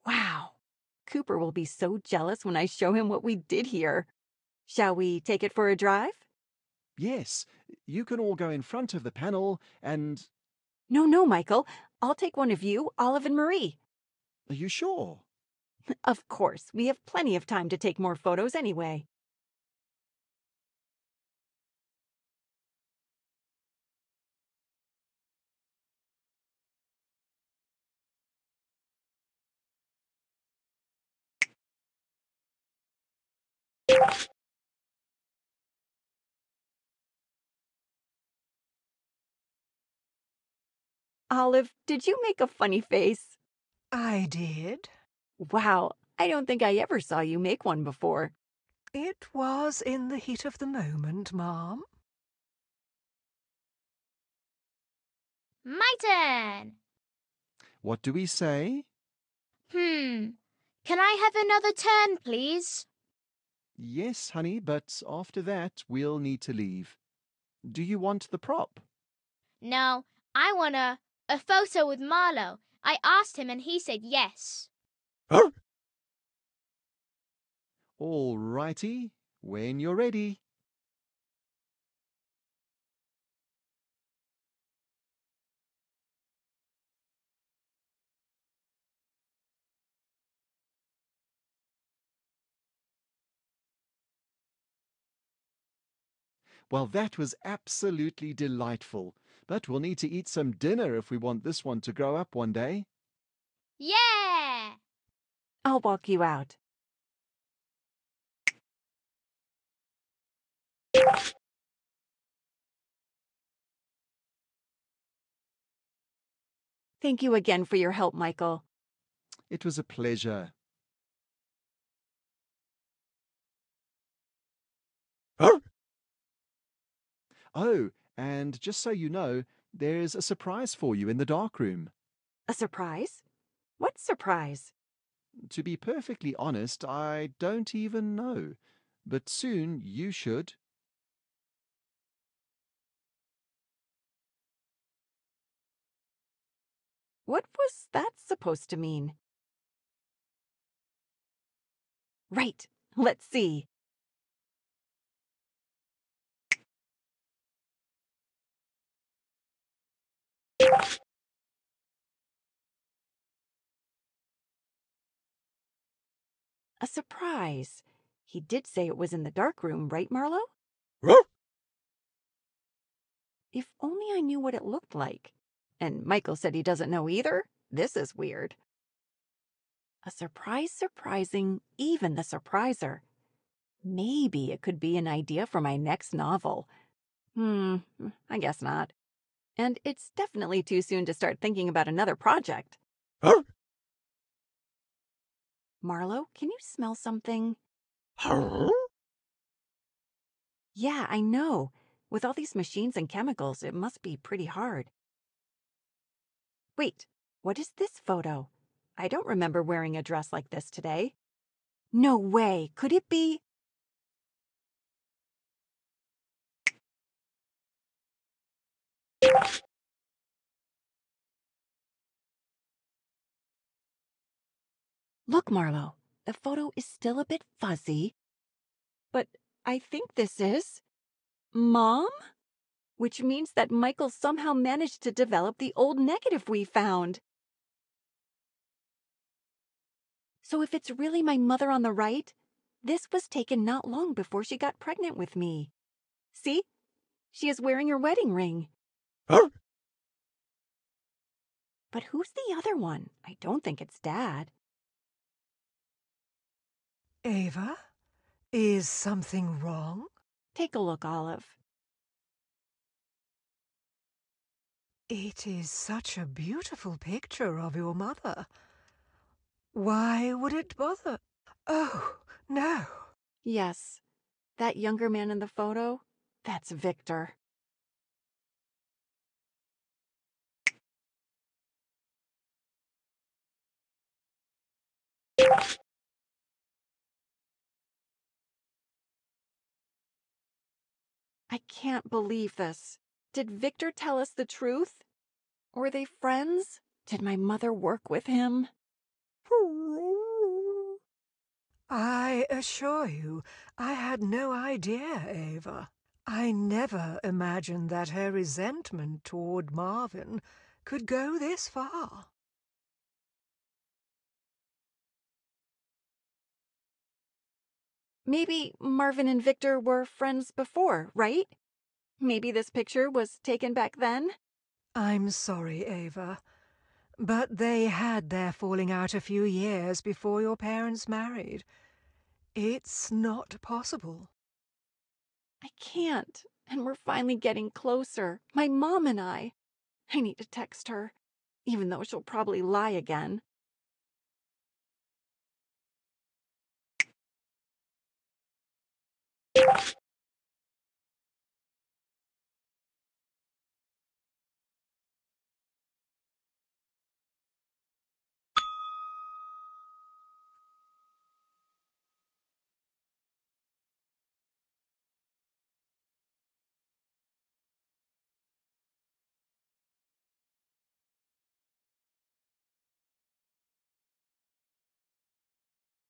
Wow. Cooper will be so jealous when I show him what we did here. Shall we take it for a drive? Yes, you can all go in front of the panel and... No, Michael. I'll take one of you, Olive, and Marie. Are you sure? Of course, we have plenty of time to take more photos anyway. Olive, did you make a funny face? I did. Wow, I don't think I ever saw you make one before. It was in the heat of the moment, Mom. My turn. What do we say? Can I have another turn, please? Yes, honey, but after that we'll need to leave. Do you want the prop? No, I want a photo with Marlowe. I asked him and he said yes. All righty, when you're ready. Well, that was absolutely delightful. But we'll need to eat some dinner if we want this one to grow up one day. Yeah! I'll walk you out. Thank you again for your help, Michael. It was a pleasure. Oh, and just so you know, there's a surprise for you in the dark room. A surprise? What surprise? To be perfectly honest, I don't even know. But soon you should. What was that supposed to mean? Right, let's see. A surprise. He did say it was in the dark room, right, Marlowe? If only I knew what it looked like. And Michael said he doesn't know either? This is weird. A surprise surprising even the surpriser. Maybe it could be an idea for my next novel. I guess not. And it's definitely too soon to start thinking about another project. Marlowe, can you smell something? Yeah, I know. With all these machines and chemicals, it must be pretty hard. Wait, what is this photo? I don't remember wearing a dress like this today. No way. Could it be? Look, Marlowe, the photo is still a bit fuzzy. But I think this is Mom? Which means that Michael somehow managed to develop the old negative we found. So if it's really my mother on the right, this was taken not long before she got pregnant with me. See? She is wearing her wedding ring. But who's the other one? I don't think it's Dad. Ava, is something wrong? Take a look, Olive. It is such a beautiful picture of your mother. Why would it bother? Oh, no. Yes, that younger man in the photo, that's Victor. I can't believe this. Did Victor tell us the truth? Were they friends? Did my mother work with him? I assure you, I had no idea, Ava. I never imagined that her resentment toward Marvin could go this far. Maybe Marvin and Victor were friends before, right? Maybe this picture was taken back then? I'm sorry, Ava, but they had their falling out a few years before your parents married. It's not possible. I can't. And we're finally getting closer. My mom and I. I need to text her, even though she'll probably lie again.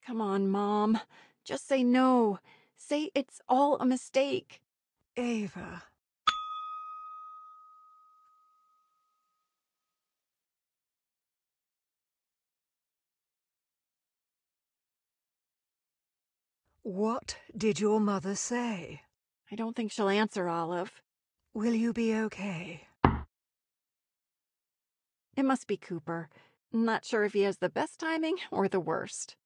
Come on, Mom. Just say no. Say it's all a mistake. Ava. What did your mother say? I don't think she'll answer, Olive. Will you be okay? It must be Cooper. Not sure if he has the best timing or the worst.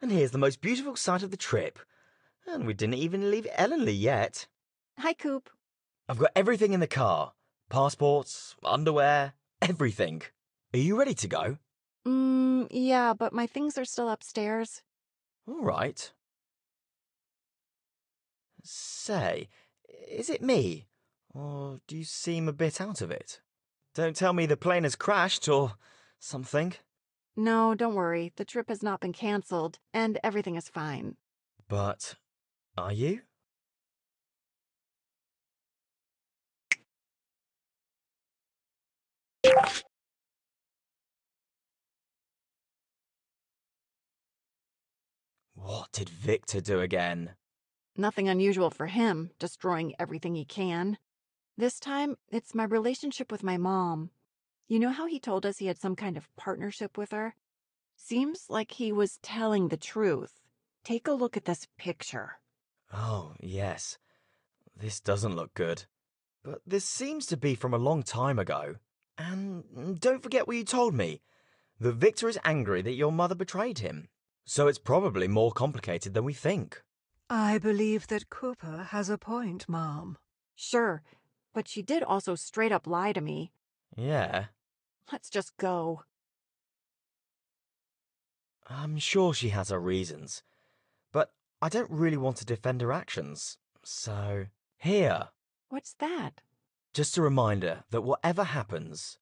And here's the most beautiful sight of the trip. And we didn't even leave Ellenly yet. Hi, Coop. I've got everything in the car. Passports, underwear, everything. Are you ready to go? Yeah, but my things are still upstairs. All right. Say, is it me? Or do you seem a bit out of it? Don't tell me the plane has crashed or something. No, don't worry. The trip has not been cancelled, and everything is fine. But are you? What did Victor do again? Nothing unusual for him, destroying everything he can. This time, it's my relationship with my mom. You know how he told us he had some kind of partnership with her? Seems like he was telling the truth. Take a look at this picture. Oh, yes. This doesn't look good. But this seems to be from a long time ago. And don't forget what you told me. That Victor is angry that your mother betrayed him. So it's probably more complicated than we think. I believe that Cooper has a point, Mom. Sure, but she did also straight up lie to me. Yeah, Let's just go. I'm sure she has her reasons. But I don't really want to defend her actions. So, here. What's that? Just a reminder that whatever happens,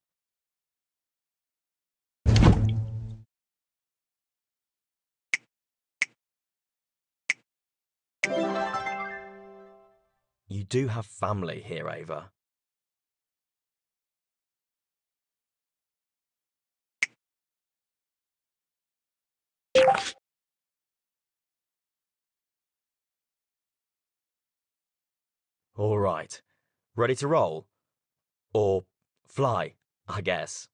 you do have family here, Ava. All right. Ready to roll? Or fly, I guess.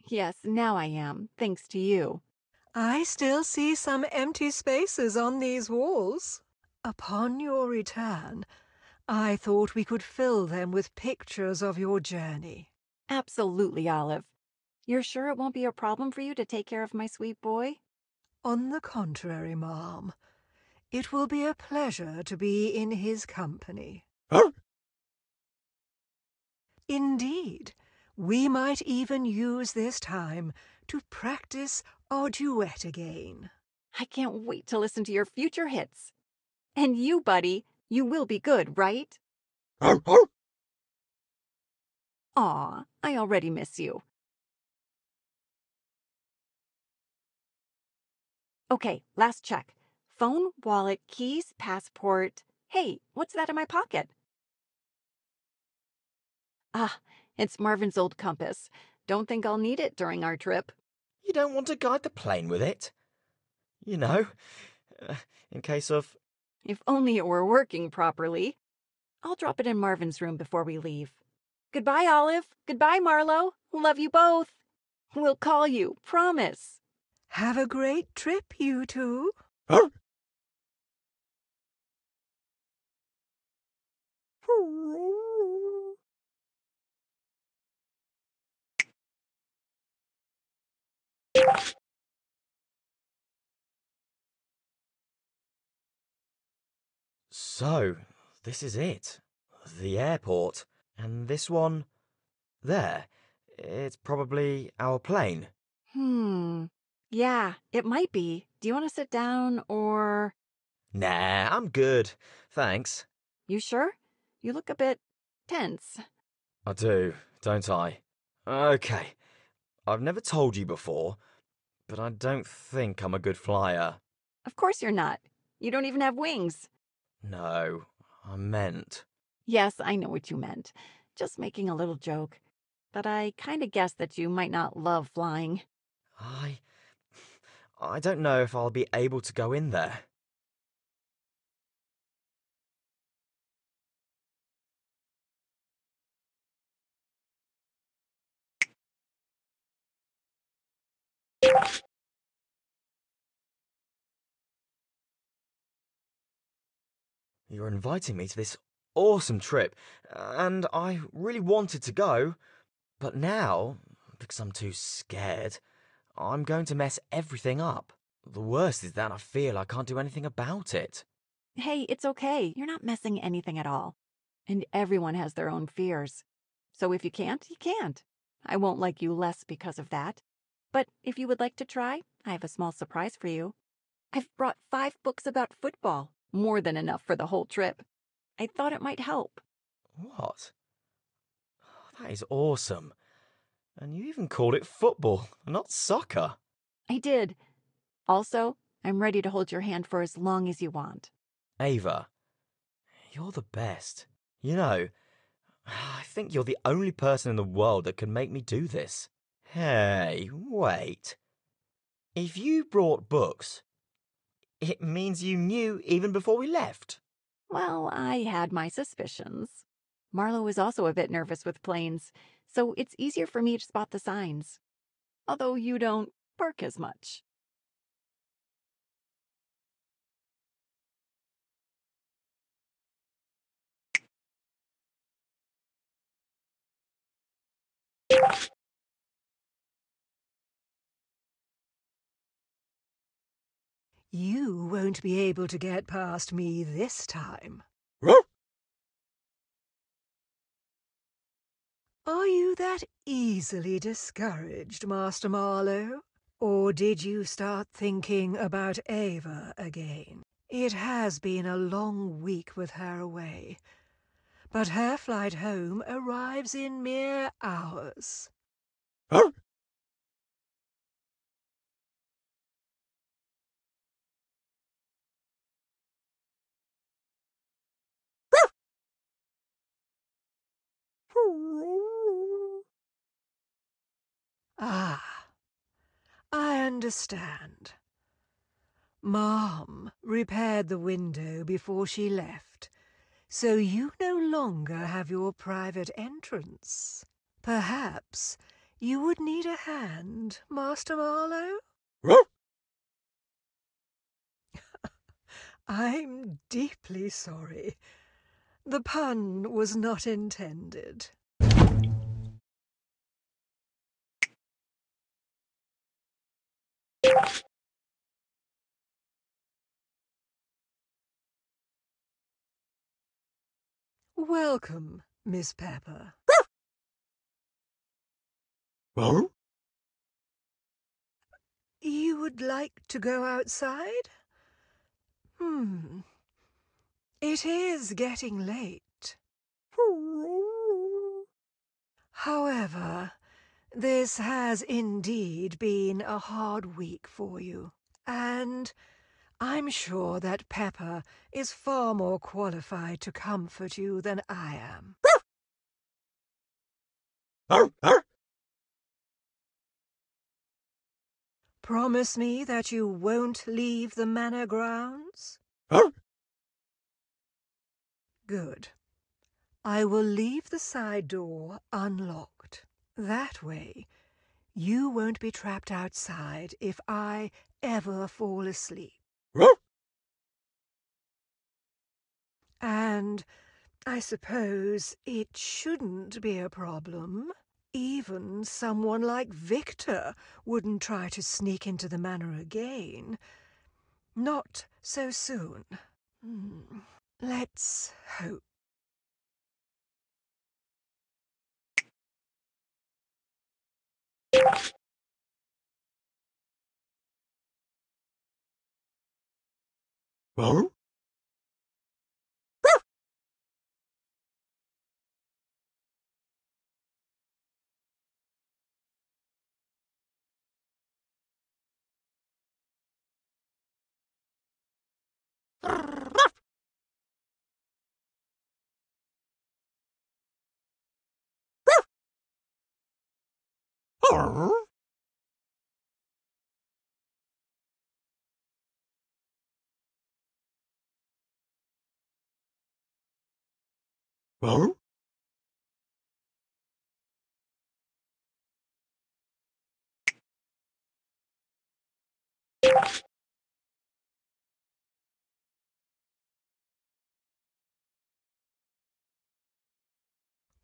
Yes, now I am, thanks to you. I still see some empty spaces on these walls. Upon your return, I thought we could fill them with pictures of your journey. Absolutely, Olive. You're sure it won't be a problem for you to take care of my sweet boy? On the contrary, Ma'am, it will be a pleasure to be in his company. Indeed, we might even use this time to practice our duet again. I can't wait to listen to your future hits. And you, buddy, you will be good, right? Aw, I already miss you. Okay, last check. Phone, wallet, keys, passport. Hey, what's that in my pocket? Ah, it's Marvin's old compass. Don't think I'll need it during our trip. You don't want to guide the plane with it? You know, in case of... If only it were working properly. I'll drop it in Marvin's room before we leave. Goodbye, Olive. Goodbye, Marlo. Love you both. We'll call you, promise. Have a great trip, you two. So, this is it. The airport. And this one... there. It's probably our plane. Yeah, it might be. Do you want to sit down or... Nah, I'm good. Thanks. You sure? You look a bit tense. I do, don't I? Okay. I've never told you before, but I don't think I'm a good flyer. Of course you're not. You don't even have wings. No, I meant... Yes, I know what you meant. Just making a little joke. But I kind of guessed that you might not love flying. I don't know if I'll be able to go in there. You're inviting me to this awesome trip, and I really wanted to go, but now, because I'm too scared, I'm going to mess everything up. The worst is that I feel I can't do anything about it. Hey, it's okay. You're not messing anything at all. And everyone has their own fears. So if you can't, you can't. I won't like you less because of that. But if you would like to try, I have a small surprise for you. I've brought 5 books about football, more than enough for the whole trip. I thought it might help. What? That is awesome. And you even called it football, not soccer. I did. Also, I'm ready to hold your hand for as long as you want. Ava, you're the best. You know, I think you're the only person in the world that can make me do this. Hey, wait. If you brought books, it means you knew even before we left. Well, I had my suspicions. Marlo is also a bit nervous with planes, so it's easier for me to spot the signs. Although you don't bark as much. You won't be able to get past me this time. Are you that easily discouraged, Master Marlowe? Or did you start thinking about Ava again? It has been a long week with her away, but her flight home arrives in mere hours. Ah, I understand. Mom repaired the window before she left, so you no longer have your private entrance. Perhaps you would need a hand, Master Marlowe? I'm deeply sorry. The pun was not intended. Welcome, Miss Pepper. You would like to go outside? It is getting late. However, this has indeed been a hard week for you, and I'm sure that Pepper is far more qualified to comfort you than I am. Promise me that you won't leave the manor grounds? Good. I will leave the side door unlocked. That way, you won't be trapped outside if I ever fall asleep. And I suppose it shouldn't be a problem. Even someone like Victor wouldn't try to sneak into the manor again. Not so soon. Let's hope.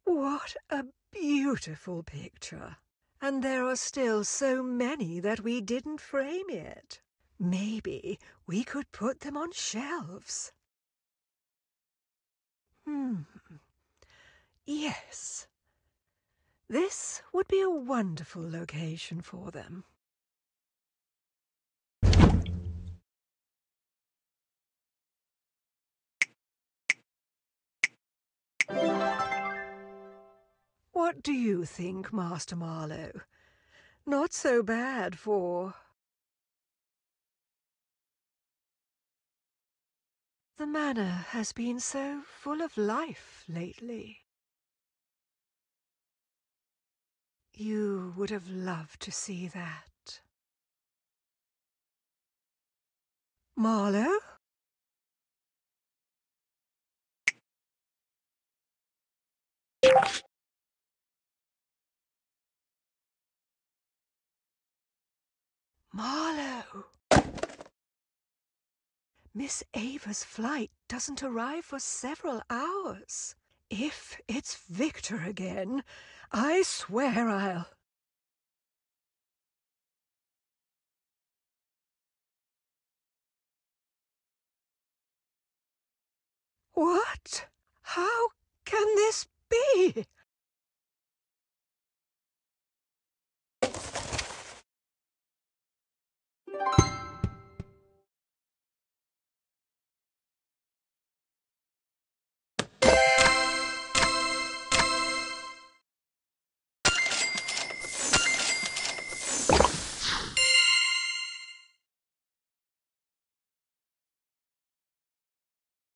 What a beautiful picture. And there are still so many that we didn't frame yet. Maybe we could put them on shelves. Yes. This would be a wonderful location for them. What do you think, Master Marlowe? Not so bad for... The manor has been so full of life lately. You would have loved to see that. Marlowe? Marlowe! Miss Ava's flight doesn't arrive for several hours. If it's Victor again, I swear I'll... What? How can this be?